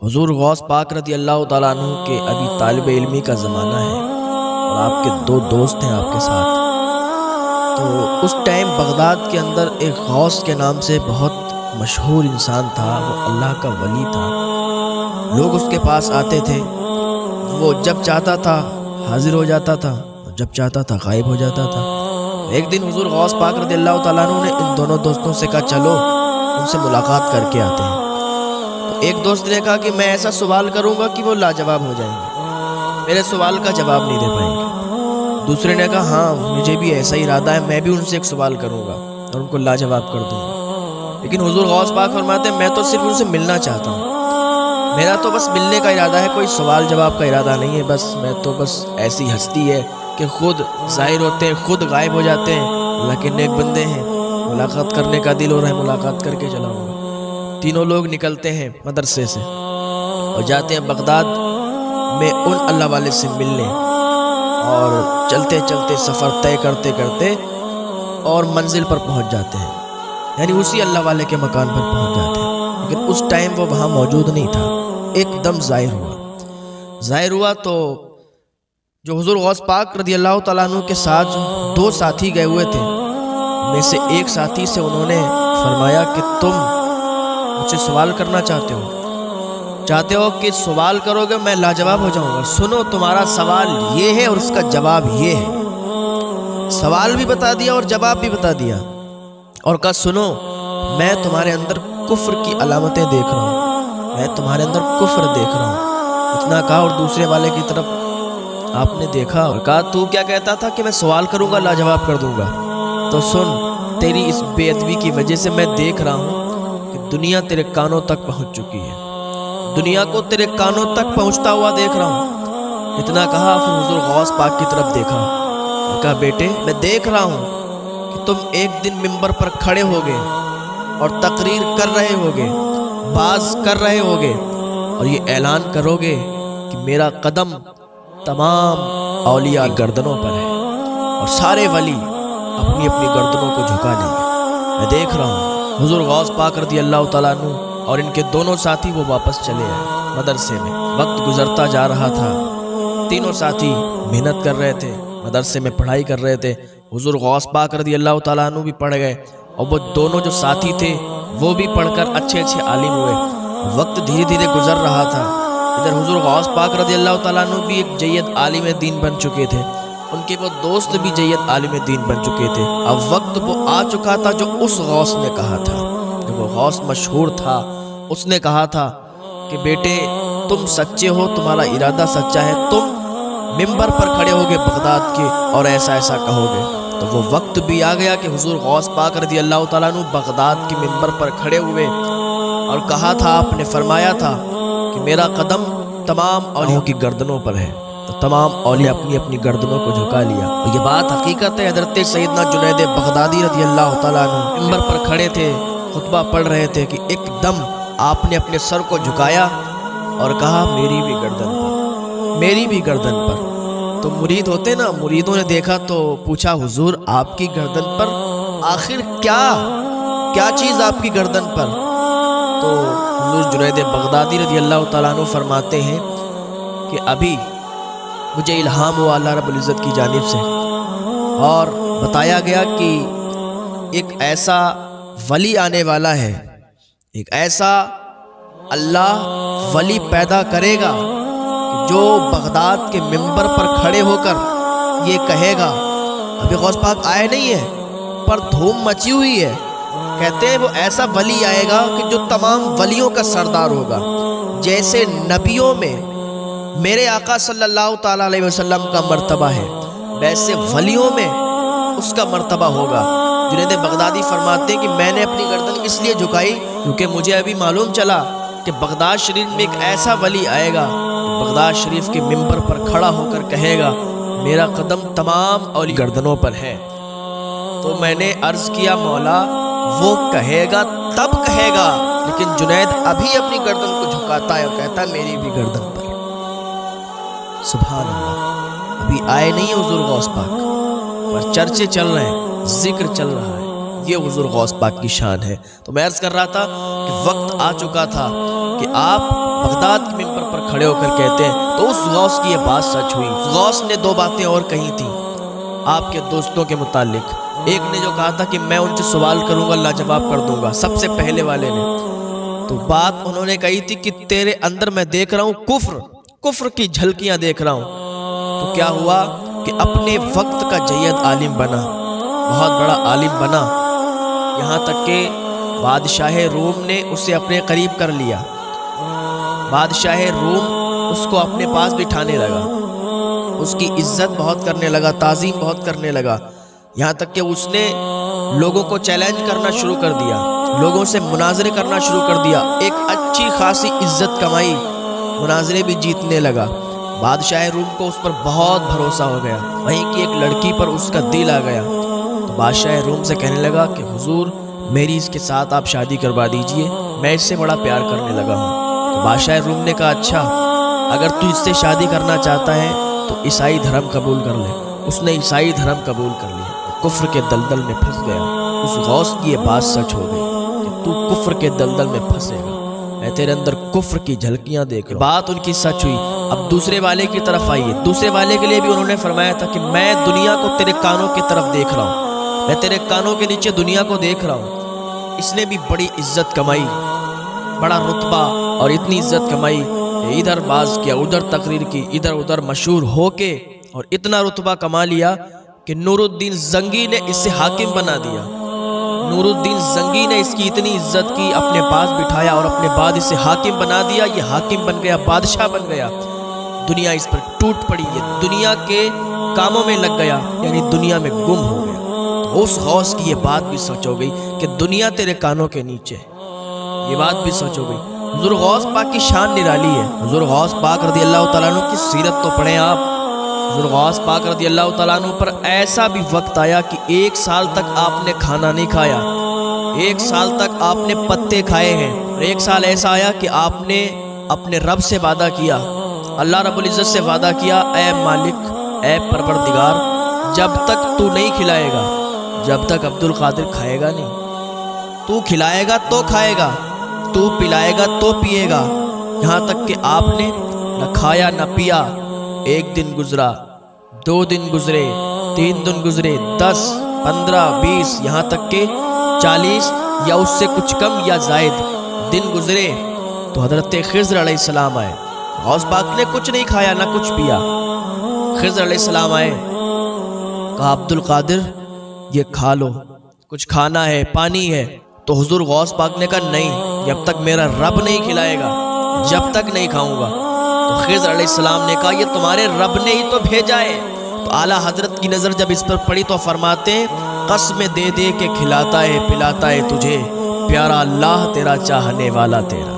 حضور غوث پاک رضی اللہ تعالیٰ عنہ کے ابھی طالب علمی کا زمانہ ہے اور آپ کے دو دوست ہیں آپ کے ساتھ. تو اس ٹائم بغداد کے اندر ایک غوث کے نام سے بہت مشہور انسان تھا، وہ اللہ کا ولی تھا. لوگ اس کے پاس آتے تھے، وہ جب چاہتا تھا حاضر ہو جاتا تھا، جب چاہتا تھا غائب ہو جاتا تھا. ایک دن حضور غوث پاک رضی اللہ تعالیٰ عنہ نے ان دونوں دوستوں سے کہا چلو ان سے ملاقات کر کے آتے ہیں. تو ایک دوست نے کہا کہ میں ایسا سوال کروں گا کہ وہ لاجواب ہو جائیں گے، میرے سوال کا جواب نہیں دے پائیں گے. دوسرے نے کہا ہاں مجھے بھی ایسا ارادہ ہے، میں بھی ان سے ایک سوال کروں گا اور ان کو لاجواب کر دوں گا. لیکن حضور غوث پاک فرماتے ہیں میں تو صرف ان سے ملنا چاہتا ہوں، میرا تو بس ملنے کا ارادہ ہے، کوئی سوال جواب کا ارادہ نہیں ہے. بس ایسی ہستی ہے کہ خود ظاہر ہوتے ہیں خود غائب ہو جاتے ہیں. اللہ کے نیک بندے ہیں، ملاقات کرنے کا دل ہو رہا ہے ملاقات کر کے چلا ہوں گا. تینوں لوگ نکلتے ہیں مدرسے سے اور جاتے ہیں بغداد میں ان اللہ والے سے ملنے، اور چلتے چلتے سفر طے کرتے کرتے اور منزل پر پہنچ جاتے ہیں، یعنی اسی اللہ والے کے مکان پر پہنچ جاتے ہیں. لیکن اس ٹائم وہ وہاں موجود نہیں تھا، ایک دم ظاہر ہوا تو جو حضور غوث پاک رضی اللہ تعالیٰ عنہ کے ساتھ دو ساتھی گئے ہوئے تھے، میں سے ایک ساتھی سے انہوں نے فرمایا کہ تم مجھ سے سوال کرنا چاہتے ہو کہ سوال کرو گے میں لاجواب ہو جاؤں گا. سنو تمہارا سوال یہ ہے اور اس کا جواب یہ ہے. سوال بھی بتا دیا اور جواب بھی بتا دیا اور کہا سنو میں تمہارے اندر کفر کی علامتیں دیکھ رہا ہوں، میں تمہارے اندر کفر دیکھ رہا ہوں. اتنا کہا اور دوسرے والے کی طرف آپ نے دیکھا اور کہا تو کیا کہتا تھا کہ میں سوال کروں گا لاجواب کر دوں گا. تو سن تیری اس بے ادبی کی وجہ سے میں دیکھ رہا ہوں کہ دنیا تیرے کانوں تک پہنچ چکی ہے، دنیا کو تیرے کانوں تک پہنچتا ہوا دیکھ رہا ہوں. اتنا کہا پھر حضور غوث پاک کی طرف دیکھا اور کہا بیٹے میں دیکھ رہا ہوں کہ تم ایک دن منبر پر کھڑے ہوگے اور تقریر کر رہے ہوگے، باز کر رہے ہوگے اور یہ اعلان کرو گے کہ میرا قدم تمام اولیاء گردنوں پر ہے اور سارے ولی اپنی اپنی گردنوں کو جھکا لیں گے. میں دیکھ رہا ہوں. حضور غوث پاک رضی اللہ تعالیٰ عنہ اور ان کے دونوں ساتھی وہ واپس چلے آئے مدرسے میں. وقت گزرتا جا رہا تھا، تینوں ساتھی محنت کر رہے تھے، مدرسے میں پڑھائی کر رہے تھے. حضور غوث پاک رضی اللہ تعالیٰ عنہ بھی پڑھ گئے اور وہ دونوں جو ساتھی تھے وہ بھی پڑھ کر اچھے عالم ہوئے. وقت دھیرے دھیرے گزر رہا تھا. ادھر حضور غوث پاک رضی اللہ تعالیٰ عنہ بھی ایک جید عالم دین بن چکے تھے، ان کے وہ دوست بھی جید عالم دین بن چکے تھے. اب وقت وہ آ چکا تھا جو اس غوث نے کہا تھا، جو وہ غوث مشہور تھا، اس نے کہا تھا کہ بیٹے تم سچے ہو، تمہارا ارادہ سچا ہے، تم منبر پر کھڑے ہوگے بغداد کے اور ایسا ایسا کہو گے. تو وہ وقت بھی آ گیا کہ حضور غوث پاک رضی اللہ تعالیٰ عنہ بغداد کے منبر پر کھڑے ہوئے اور کہا تھا، آپ نے فرمایا تھا کہ میرا قدم تمام اولیاء کی گردنوں پر ہے. تو تمام اولیاء اپنی اپنی گردنوں کو جھکا لیا. اور یہ بات حقیقت ہے. حضرت سیدنا جنید بغدادی رضی اللہ تعالیٰ عنہ منبر پر کھڑے تھے، خطبہ پڑھ رہے تھے کہ ایک دم آپ نے اپنے سر کو جھکایا اور کہا میری بھی گردن پر، میری بھی گردن پر. تو مرید ہوتے نا، مریدوں نے دیکھا تو پوچھا حضور آپ کی گردن پر آخر کیا چیز آپ کی گردن پر؟ تو حضور جنید بغدادی رضی اللہ تعالیٰ عنہ فرماتے ہیں کہ ابھی مجھے الہام ہوا اللہ رب العزت کی جانب سے اور بتایا گیا کہ ایک ایسا ولی آنے والا ہے، ایک ایسا اللہ ولی پیدا کرے گا جو بغداد کے منبر پر کھڑے ہو کر یہ کہے گا. ابھی غوث پاک آئے نہیں ہے پر دھوم مچی ہوئی ہے. کہتے ہیں وہ ایسا ولی آئے گا کہ جو تمام ولیوں کا سردار ہوگا. جیسے نبیوں میں میرے آقا صلی اللہ تعالیٰ علیہ وسلم کا مرتبہ ہے، ویسے ولیوں میں اس کا مرتبہ ہوگا. جنید بغدادی فرماتے ہیں کہ میں نے اپنی گردن اس لیے جھکائی کیونکہ مجھے ابھی معلوم چلا کہ بغداد شریف میں ایک ایسا ولی آئے گا، بغداد شریف کے منبر پر کھڑا ہو کر کہے گا میرا قدم تمام اولیاء گردنوں پر ہے. تو میں نے عرض کیا مولا وہ کہے گا تب کہے گا، لیکن جنید ابھی اپنی گردن کو جھکاتا ہے اور کہتا ہے میری بھی گردن پر. سبحان اللہ. ابھی آئے نہیں حضور غوث پاک پر چرچے چل رہے ہیں، ذکر چل رہا ہے، یہ حضور غوث پاک کی شان ہے۔ تو میں عرض کر رہا تھا کہ وقت آ چکا تھا کہ آپ بغداد کے منبر پر کھڑے ہو کر کہتے ہیں تو اس غوث کی یہ بات سچ ہوئی۔ غوث نے دو باتیں اور کہی تھیں آپ کے دوستوں کے متعلق۔ ایک نے جو کہا تھا کہ میں ان سے سوال کروں گا لاجواب کر دوں گا، سب سے پہلے والے نے تو بات انہوں نے کہی تھی کہ تیرے اندر میں دیکھ رہا ہوں کفر کی جھلکیاں دیکھ رہا ہوں۔ تو کیا ہوا کہ اپنے وقت کا جید عالم بنا، بہت بڑا عالم بنا، یہاں تک کہ بادشاہ روم نے اسے اپنے قریب کر لیا۔ بادشاہ روم اس کو اپنے پاس بٹھانے لگا، اس کی عزت بہت کرنے لگا، تعظیم بہت کرنے لگا، یہاں تک کہ اس نے لوگوں کو چیلنج کرنا شروع کر دیا، لوگوں سے مناظرے کرنا شروع کر دیا، ایک اچھی خاصی عزت کمائی، مناظرے بھی جیتنے لگا۔ بادشاہ روم کو اس پر بہت بھروسہ ہو گیا، وہیں کی ایک لڑکی پر اس کا دل آ گیا۔ تو بادشاہ روم سے کہنے لگا کہ حضور میری اس کے ساتھ آپ شادی کروا دیجئے، میں اس سے بڑا پیار کرنے لگا ہوں۔ تو بادشاہ روم نے کہا اچھا اگر تو اس سے شادی کرنا چاہتا ہے تو عیسائی دھرم قبول کر لے۔ اس نے عیسائی دھرم قبول کر لیا، کفر کے دلدل میں پھنس گیا۔ اس غوث کی یہ بات سچ ہو گئی کہ تو کفر کے دلدل میں پھنسے گا، میں تیرے اندر کفر کی جھلکیاں دیکھ رہا ہوں۔ بات ان کی سچ ہوئی۔ اب دوسرے والے کی طرف آئیے۔ دوسرے والے کے لیے بھی انہوں نے فرمایا تھا کہ میں دنیا کو تیرے کانوں کی طرف دیکھ رہا ہوں، میں تیرے کانوں کے نیچے دنیا کو دیکھ رہا ہوں۔ اس نے بھی بڑی عزت کمائی، بڑا رتبہ اور اتنی عزت کمائی کہ ادھر باز کیا، ادھر تقریر کی، ادھر ادھر مشہور ہو کے اور اتنا رتبہ کما لیا کہ نور الدین زنگی نے اسے حاکم بنا دیا۔ نور الدین زنگی نے اس کی اتنی عزت کی، اپنے پاس بٹھایا اور اپنے بعد اسے حاکم بنا دیا۔ یہ حاکم بن گیا، بادشاہ بن گیا، دنیا اس پر ٹوٹ پڑی، یہ دنیا کے کاموں میں لگ گیا، یعنی دنیا میں گم ہو گیا۔ تو اس غوث کی یہ بات بھی سچ ہو گئی کہ دنیا تیرے کانوں کے نیچے، یہ بات بھی سچ ہو گئی۔ حضور غوث پاک کی شان نرالی ہے۔ حضور غوث پاک رضی اللہ تعالیٰ عنہ کی سیرت تو پڑھیں آپ۔ حضور غوث پاک رضی اللہ تعالیٰ عنہ پر ایسا بھی وقت آیا کہ 1 سال تک آپ نے کھانا نہیں کھایا، 1 سال تک آپ نے پتے کھائے ہیں، اور 1 سال ایسا آیا کہ آپ نے اپنے رب سے وعدہ کیا، اللہ رب العزت سے وعدہ کیا، اے مالک، اے پروردگار، جب تک تو نہیں کھلائے گا، جب تک عبد القادر کھائے گا نہیں، تو کھلائے گا تو کھائے گا، تو پلائے گا تو پیے گا۔ یہاں تک کہ آپ نے نہ کھایا نہ پیا۔ 1 دن گزرا، 2 دن گزرے، 3 دن گزرے، 10، 15، 20، یہاں تک کہ 40 یا اس سے کچھ کم یا زائد دن گزرے تو حضرت خضر علیہ السلام آئے۔ غوث پاک نے کچھ نہیں کھایا نہ کچھ پیا۔ خضر علیہ السلام آئے، کہا عبد القادر یہ کھا لو، کچھ کھانا ہے، پانی ہے۔ تو حضور غوث پاک نے کہا نہیں، جب تک میرا رب نہیں کھلائے گا جب تک نہیں کھاؤں گا۔ تو خضر علیہ السلام نے کہا یہ تمہارے رب نے ہی تو بھیجا ہے۔ تو اعلیٰ حضرت کی نظر جب اس پر پڑی تو فرماتے ہیں قسم دے دے کے کھلاتا ہے پلاتا ہے تجھے، پیارا اللہ تیرا چاہنے والا تیرا۔